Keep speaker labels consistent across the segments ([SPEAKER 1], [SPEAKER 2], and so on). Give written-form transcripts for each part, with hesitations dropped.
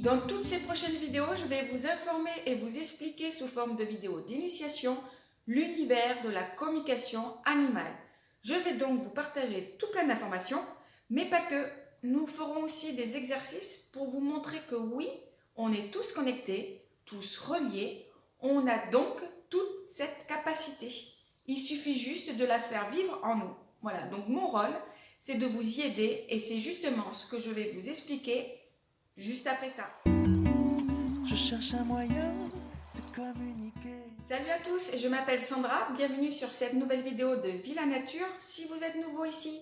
[SPEAKER 1] Dans toutes ces prochaines vidéos, je vais vous informer et vous expliquer sous forme de vidéos d'initiation l'univers de la communication animale. Je vais donc vous partager tout plein d'informations, mais pas que. Nous ferons aussi des exercices pour vous montrer que oui, on est tous connectés, tous reliés, on a donc toute cette capacité. Il suffit juste de la faire vivre en nous. Voilà, donc mon rôle, c'est de vous y aider et c'est justement ce que je vais vous expliquer juste après ça.
[SPEAKER 2] Je cherche un moyen de communiquer.
[SPEAKER 1] Salut à tous, je m'appelle Sandra, bienvenue sur cette nouvelle vidéo de Villa Nature. Si vous êtes nouveau ici,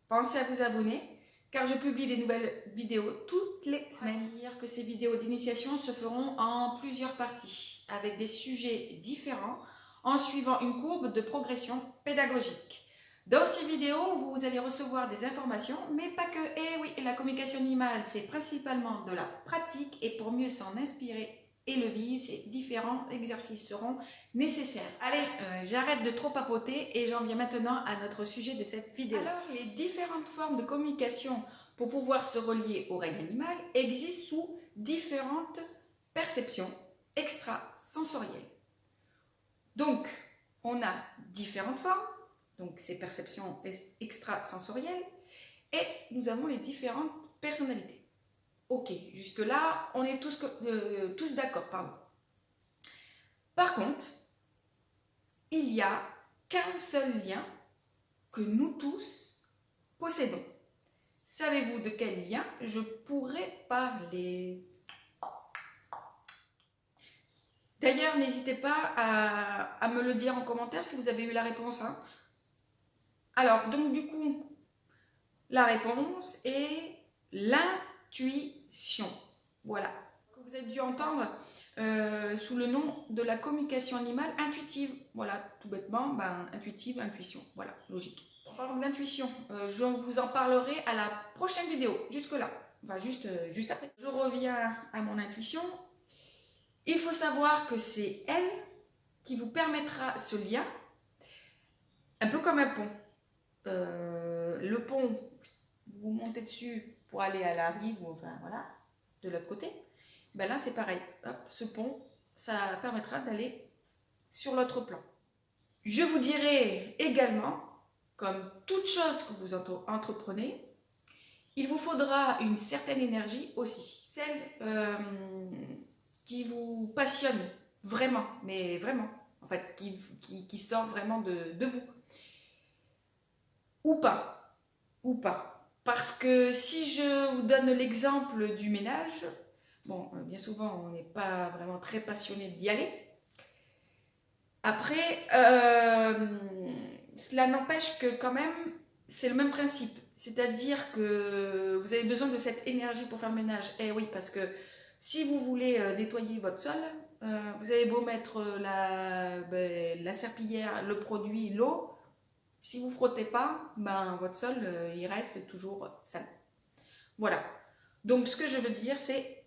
[SPEAKER 1] pensez à vous abonner car je publie des nouvelles vidéos toutes les semaines. Dire que ces vidéos d'initiation se feront en plusieurs parties avec des sujets différents en suivant une courbe de progression pédagogique. Dans ces vidéos, vous allez recevoir des informations, mais pas que. Et oui, la communication animale, c'est principalement de la pratique et pour mieux s'en inspirer et le vivre, ces différents exercices seront nécessaires. Allez, j'arrête de trop papoter et j'en viens maintenant à notre sujet de cette vidéo. Alors, les différentes formes de communication pour pouvoir se relier au règne animal existent sous différentes perceptions extrasensorielles. Donc, on a différentes formes, donc ces perceptions extrasensorielles, et nous avons les différentes personnalités. Ok, jusque-là, on est tous d'accord, pardon. Par contre, il n'y a qu'un seul lien que nous tous possédons. Savez-vous de quel lien je pourrais parler? D'ailleurs, n'hésitez pas à me le dire en commentaire si vous avez eu la réponse. Hein. Alors, donc du coup, la réponse est l'intuition. Voilà, que vous avez dû entendre sous le nom de la communication animale intuitive. Voilà, tout bêtement, intuitive, intuition. Voilà, logique. En parlant d'intuition, je vous en parlerai à la prochaine vidéo, jusque-là. Enfin, juste après. Je reviens à mon intuition. Il faut savoir que c'est elle qui vous permettra ce lien, un peu comme un pont. Le pont, vous montez dessus pour aller à la rive, ou enfin voilà, de l'autre côté. Ben là, c'est pareil. Hop, ce pont, ça permettra d'aller sur l'autre plan. Je vous dirai également, comme toute chose que vous entreprenez, il vous faudra une certaine énergie aussi. Celle qui vous passionne vraiment, mais vraiment, en fait, qui sort vraiment de vous. Ou pas. Parce que si je vous donne l'exemple du ménage, bon, bien souvent, on n'est pas vraiment très passionné d'y aller. Après, cela n'empêche que quand même, c'est le même principe. C'est-à-dire que vous avez besoin de cette énergie pour faire le ménage. Eh oui, parce que si vous voulez nettoyer votre sol, vous avez beau mettre la serpillière, le produit, l'eau, si vous ne frottez pas, votre sol, il reste toujours sale. Voilà. Donc, ce que je veux dire, c'est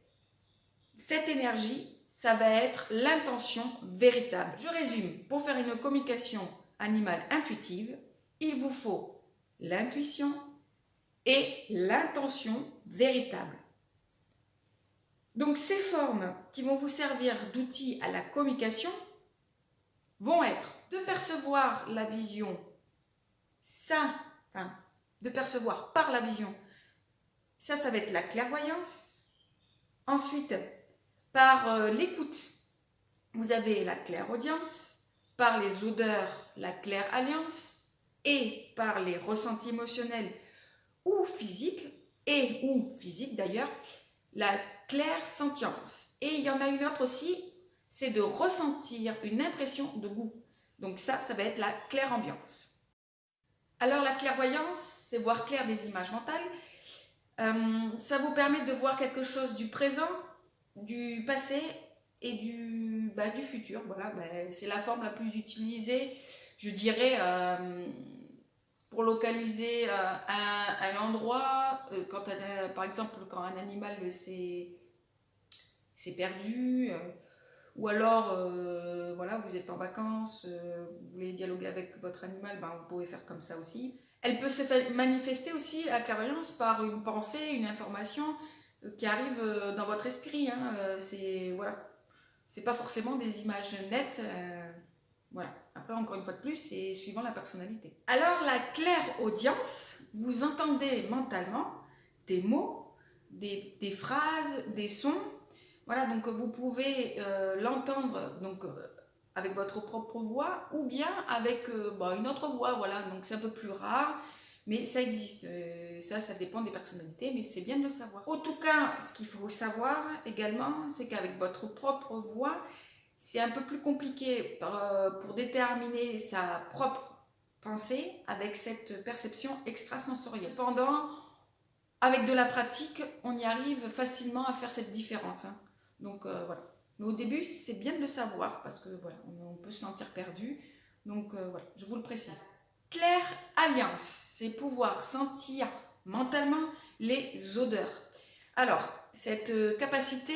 [SPEAKER 1] cette énergie, ça va être l'intention véritable. Je résume. Pour faire une communication animale intuitive, il vous faut l'intuition et l'intention véritable. Donc, ces formes qui vont vous servir d'outils à la communication vont être de percevoir la vision de percevoir par la vision, ça va être la clairvoyance. Ensuite, par l'écoute, vous avez la clairaudience, par les odeurs, la clairalliance, et par les ressentis émotionnels ou physiques, d'ailleurs, la clairsentience. Et il y en a une autre aussi, c'est de ressentir une impression de goût. Donc ça va être la clairambiance. Alors la clairvoyance, c'est voir clair des images mentales. Ça vous permet de voir quelque chose du présent, du passé et du futur. Voilà, c'est la forme la plus utilisée, je dirais, pour localiser un endroit. Par exemple, quand un animal s'est perdu. Ou alors, voilà, vous êtes en vacances, vous voulez dialoguer avec votre animal, vous pouvez faire comme ça aussi. Elle peut se manifester aussi, la clairvoyance, par une pensée, une information, qui arrivent dans votre esprit. Hein. C'est voilà, c'est pas forcément des images nettes. Voilà. Après, encore une fois de plus, c'est suivant la personnalité. Alors, la clairaudience, vous entendez mentalement des mots, des phrases, des sons. Voilà, donc vous pouvez l'entendre donc avec votre propre voix ou bien avec une autre voix. Voilà, donc c'est un peu plus rare, mais ça existe. Ça dépend des personnalités, mais c'est bien de le savoir. En tout cas, ce qu'il faut savoir également, c'est qu'avec votre propre voix, c'est un peu plus compliqué pour déterminer sa propre pensée avec cette perception extrasensorielle. Cependant, avec de la pratique, on y arrive facilement à faire cette différence. Hein. Donc voilà. Mais au début, c'est bien de le savoir parce que voilà, on peut se sentir perdu. Donc voilà, je vous le précise. Claire alliance, c'est pouvoir sentir mentalement les odeurs. Alors, cette capacité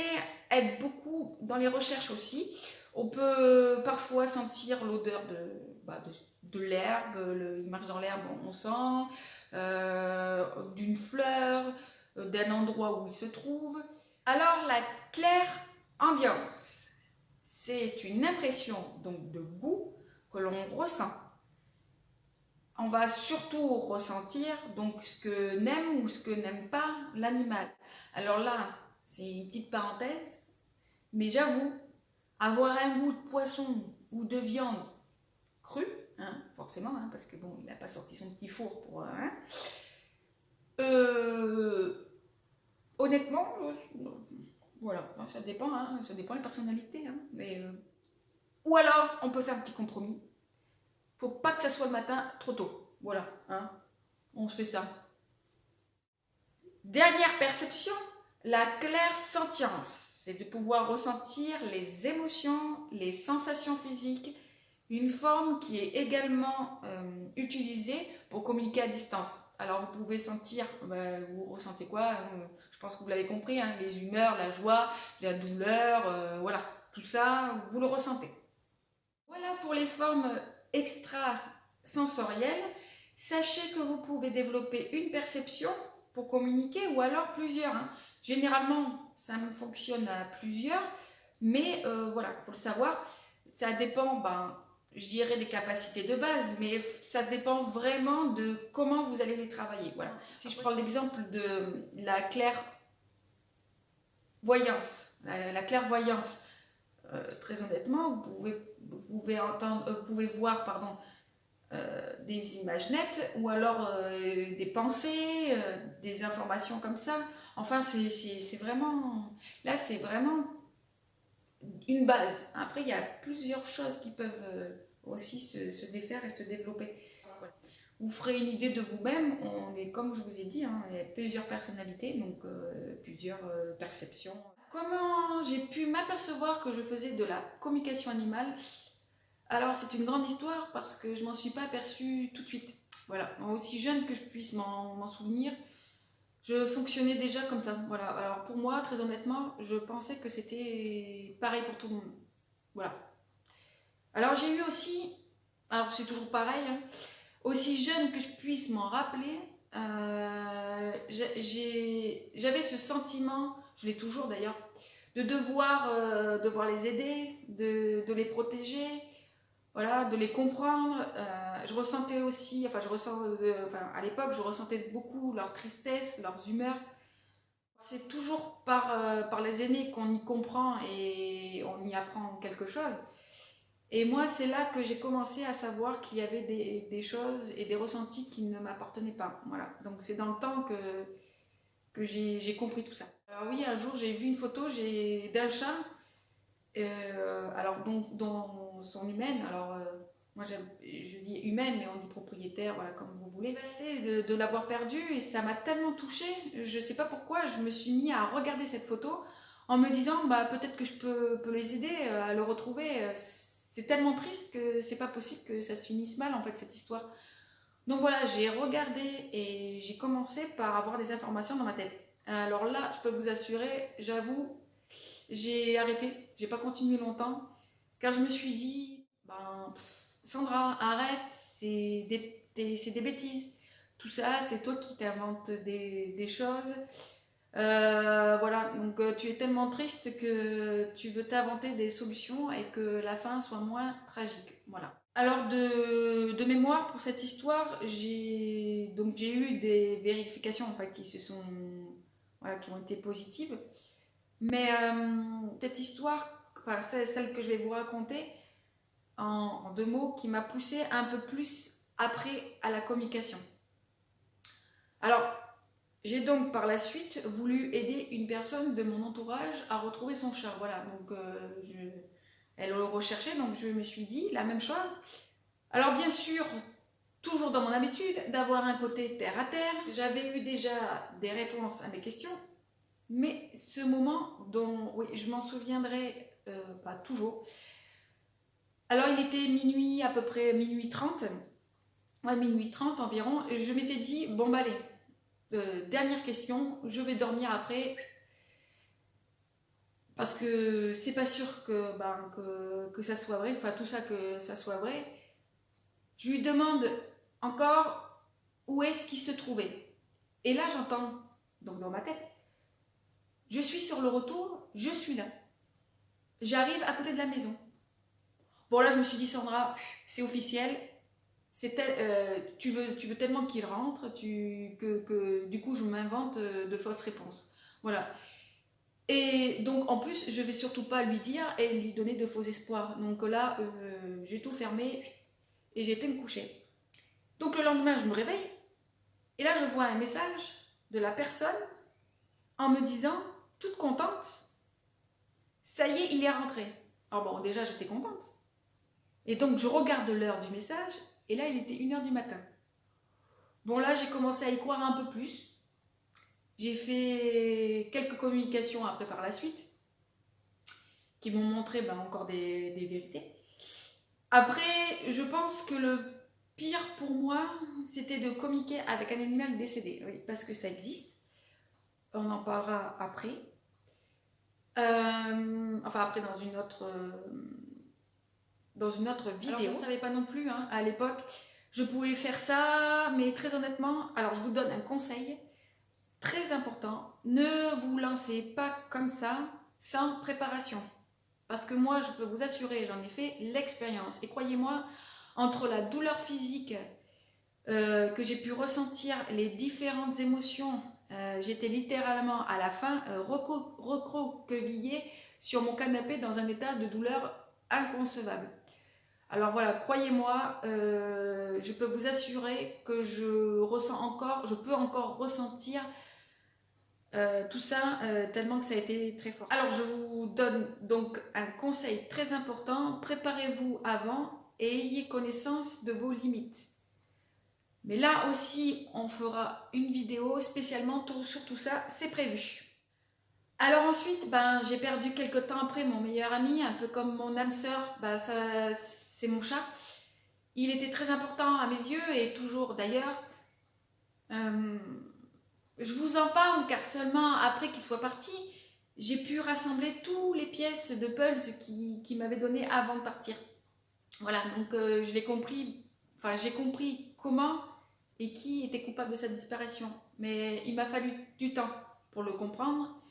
[SPEAKER 1] aide beaucoup dans les recherches aussi. On peut parfois sentir l'odeur de l'herbe, il marche dans l'herbe, on sent, d'une fleur, d'un endroit où il se trouve. Alors, la claire ambiance, c'est une impression donc de goût que l'on ressent. On va surtout ressentir donc ce que n'aime ou ce que n'aime pas l'animal. Alors là, c'est une petite parenthèse, mais j'avoue, avoir un goût de poisson ou de viande crue, hein, forcément, hein, parce que bon, il n'a pas sorti son petit four pour... Hein, honnêtement, voilà, ça dépend, hein, ça dépend des personnalités. Hein, mais, ou alors, on peut faire un petit compromis. Faut pas que ça soit le matin trop tôt. Voilà, hein, on se fait ça. Dernière perception, la clairsentience. C'est de pouvoir ressentir les émotions, les sensations physiques, une forme qui est également utilisée pour communiquer à distance. Alors vous pouvez sentir, vous ressentez quoi je pense que vous l'avez compris, hein, les humeurs, la joie, la douleur, voilà, tout ça, vous le ressentez. Voilà pour les formes extrasensorielles. Sachez que vous pouvez développer une perception pour communiquer ou alors plusieurs. Hein. Généralement, ça me fonctionne à plusieurs, mais voilà, il faut le savoir, ça dépend, je dirais, des capacités de base, mais ça dépend vraiment de comment vous allez les travailler. Voilà. Si je prends l'exemple de la clairvoyance, la clairvoyance, très honnêtement, vous pouvez entendre, vous pouvez voir, pardon, des images nettes ou alors des pensées, des informations comme ça. Enfin, c'est vraiment... Là, c'est vraiment une base. Après, il y a plusieurs choses qui peuvent aussi se défaire et se développer. Voilà. Vous ferez une idée de vous-même. On est, comme je vous ai dit, hein, il y a plusieurs personnalités, donc plusieurs perceptions. Comment j'ai pu m'apercevoir que je faisais de la communication animale? Alors, c'est une grande histoire parce que je m'en suis pas aperçue tout de suite. Voilà, aussi jeune que je puisse m'en souvenir, je fonctionnais déjà comme ça. Voilà, alors pour moi, très honnêtement, je pensais que c'était pareil pour tout le monde. Voilà. Alors, j'ai eu aussi, alors c'est toujours pareil, hein, aussi jeune que je puisse m'en rappeler, j'avais ce sentiment, je l'ai toujours d'ailleurs, de devoir les aider, de les protéger, voilà, de les comprendre. Je ressentais aussi, à l'époque, je ressentais beaucoup leur tristesse, leurs humeurs. C'est toujours par les aînés qu'on y comprend et on y apprend quelque chose. Et moi, c'est là que j'ai commencé à savoir qu'il y avait des choses et des ressentis qui ne m'appartenaient pas. Voilà. Donc c'est dans le temps que j'ai compris tout ça. Alors oui, un jour, j'ai vu une photo d'un chat, alors dont son humaine, alors moi je dis humaine, mais on dit propriétaire, voilà, comme vous voulez. De l'avoir perdu et ça m'a tellement touchée, je sais pas pourquoi, je me suis mis à regarder cette photo en me disant, peut-être que je peux les aider à le retrouver. C'est tellement triste que c'est pas possible que ça se finisse mal en fait cette histoire. Donc voilà, j'ai regardé et j'ai commencé par avoir des informations dans ma tête. Alors là, je peux vous assurer, j'avoue, j'ai arrêté, j'ai pas continué longtemps, car je me suis dit, Sandra, arrête, c'est des bêtises. Tout ça, c'est toi qui t'inventes des choses. Voilà, donc tu es tellement triste que tu veux t'inventer des solutions et que la fin soit moins tragique. Voilà. Alors de mémoire pour cette histoire, j'ai eu des vérifications en fait qui se sont voilà, qui ont été positives. Mais cette histoire, enfin, celle que je vais vous raconter en deux mots, qui m'a poussée un peu plus après à la communication. Alors, j'ai donc par la suite voulu aider une personne de mon entourage à retrouver son chat. Voilà, donc elle le recherchait, donc je me suis dit la même chose. Alors bien sûr, toujours dans mon habitude d'avoir un côté terre à terre, j'avais eu déjà des réponses à mes questions, mais ce moment dont oui, je m'en souviendrai pas toujours. Alors il était minuit, à peu près minuit 30, ouais, minuit 30 environ, et je m'étais dit, bon bah allez, dernière question, je vais dormir après, parce que c'est pas sûr que ça soit vrai, enfin tout ça que ça soit vrai. Je lui demande encore où est-ce qu'il se trouvait. Et là j'entends, donc dans ma tête, je suis sur le retour, je suis là. J'arrive à côté de la maison. Bon là je me suis dit Sandra, c'est officiel, tu veux tellement qu'il rentre que du coup je m'invente de fausses réponses. Voilà. Et donc en plus je vais surtout pas lui dire et lui donner de faux espoirs. Donc là j'ai tout fermé et j'ai été me coucher. Donc le lendemain je me réveille et là je vois un message de la personne en me disant toute contente, ça y est il est rentré. Alors bon déjà j'étais contente. Et donc je regarde l'heure du message et là il était 1h du matin. Bon là j'ai commencé à y croire un peu plus. J'ai fait quelques communications après par la suite qui m'ont montré encore des vérités. Après, je pense que le pire pour moi, c'était de communiquer avec un animal décédé. Oui, parce que ça existe. On en parlera après. Enfin, après, dans une autre vidéo. Alors, je ne savais pas non plus, hein, à l'époque. Je pouvais faire ça, mais très honnêtement, alors je vous donne un conseil très important. Ne vous lancez pas comme ça, sans préparation. Parce que moi, je peux vous assurer, j'en ai fait l'expérience. Et croyez-moi, entre la douleur physique que j'ai pu ressentir, les différentes émotions, j'étais littéralement à la fin recroquevillée sur mon canapé dans un état de douleur inconcevable. Alors voilà, croyez-moi, je peux vous assurer que je peux encore ressentir tout ça tellement que ça a été très fort. Alors je vous donne donc un conseil très important, préparez-vous avant et ayez connaissance de vos limites. Mais là aussi on fera une vidéo spécialement sur tout ça, c'est prévu. Alors ensuite, j'ai perdu quelques temps après mon meilleur ami, un peu comme mon âme sœur, c'est mon chat. Il était très important à mes yeux et toujours d'ailleurs. Je vous en parle car seulement après qu'il soit parti, j'ai pu rassembler toutes les pièces de puzzle qu'il m'avait donné avant de partir. Voilà, donc je l'ai compris, enfin j'ai compris comment et qui était coupable de sa disparition. Mais il m'a fallu du temps pour le comprendre.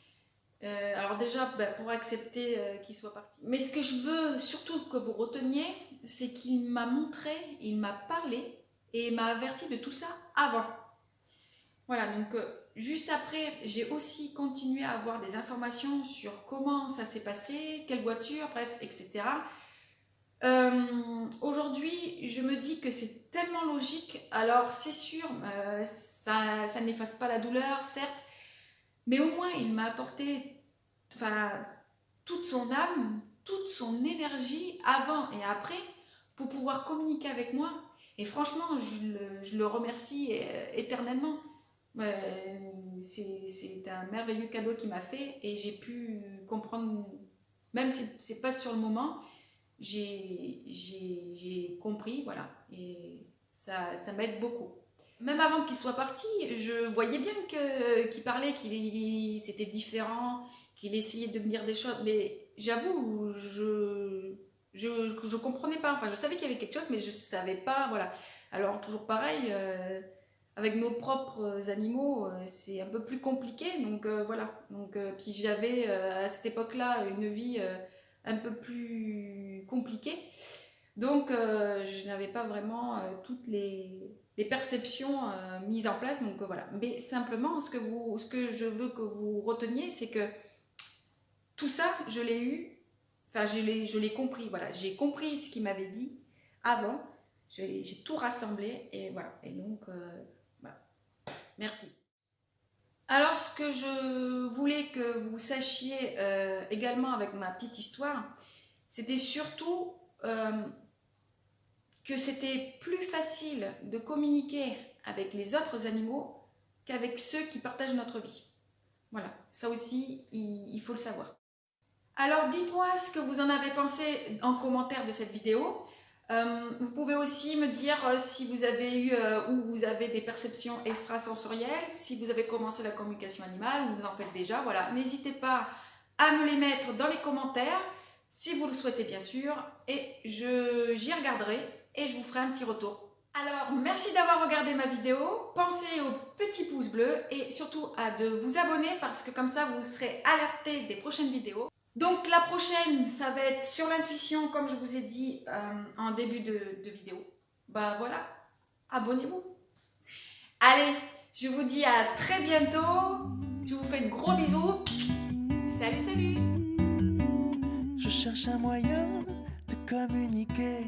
[SPEAKER 1] Alors déjà, pour accepter qu'il soit parti. Mais ce que je veux surtout que vous reteniez, c'est qu'il m'a montré, il m'a parlé et m'a averti de tout ça avant. Voilà, donc juste après, j'ai aussi continué à avoir des informations sur comment ça s'est passé, quelle voiture, bref, etc. Aujourd'hui, je me dis que c'est tellement logique. Alors, c'est sûr, ça n'efface pas la douleur, certes, mais au moins, il m'a apporté toute son âme, toute son énergie avant et après pour pouvoir communiquer avec moi. Et franchement, je le remercie éternellement. C'est un merveilleux cadeau qu'il m'a fait et j'ai pu comprendre, même si c'est pas sur le moment, j'ai compris, voilà, et ça m'aide beaucoup. Même avant qu'il soit parti, je voyais bien qu'il parlait, c'était différent, qu'il essayait de me dire des choses, mais j'avoue, je comprenais pas, enfin je savais qu'il y avait quelque chose, mais je savais pas, voilà. Alors toujours pareil, avec nos propres animaux, c'est un peu plus compliqué. Donc voilà. Donc, puis j'avais à cette époque-là une vie un peu plus compliquée. Donc je n'avais pas vraiment toutes les perceptions mises en place. Donc voilà. Mais simplement, ce que je veux que vous reteniez, c'est que tout ça, je l'ai eu, enfin je l'ai compris. Voilà, j'ai compris ce qu'il m'avait dit avant. J'ai tout rassemblé et voilà. Et donc voilà. Merci. Alors, ce que je voulais que vous sachiez également avec ma petite histoire, c'était surtout que c'était plus facile de communiquer avec les autres animaux qu'avec ceux qui partagent notre vie. Voilà, ça aussi, il faut le savoir. Alors, dites-moi ce que vous en avez pensé en commentaire de cette vidéo. Vous pouvez aussi me dire si vous avez eu ou vous avez des perceptions extrasensorielles, si vous avez commencé la communication animale ou vous en faites déjà. Voilà, n'hésitez pas à me les mettre dans les commentaires si vous le souhaitez bien sûr et j'y regarderai et je vous ferai un petit retour. Alors, merci d'avoir regardé ma vidéo. Pensez au petit pouce bleu et surtout à de vous abonner parce que comme ça vous serez alerté des prochaines vidéos. Donc la prochaine, ça va être sur l'intuition, comme je vous ai dit en début de vidéo. Bah voilà, abonnez-vous. Allez, je vous dis à très bientôt. Je vous fais de gros bisous. Salut, salut.
[SPEAKER 2] Je cherche un moyen de communiquer.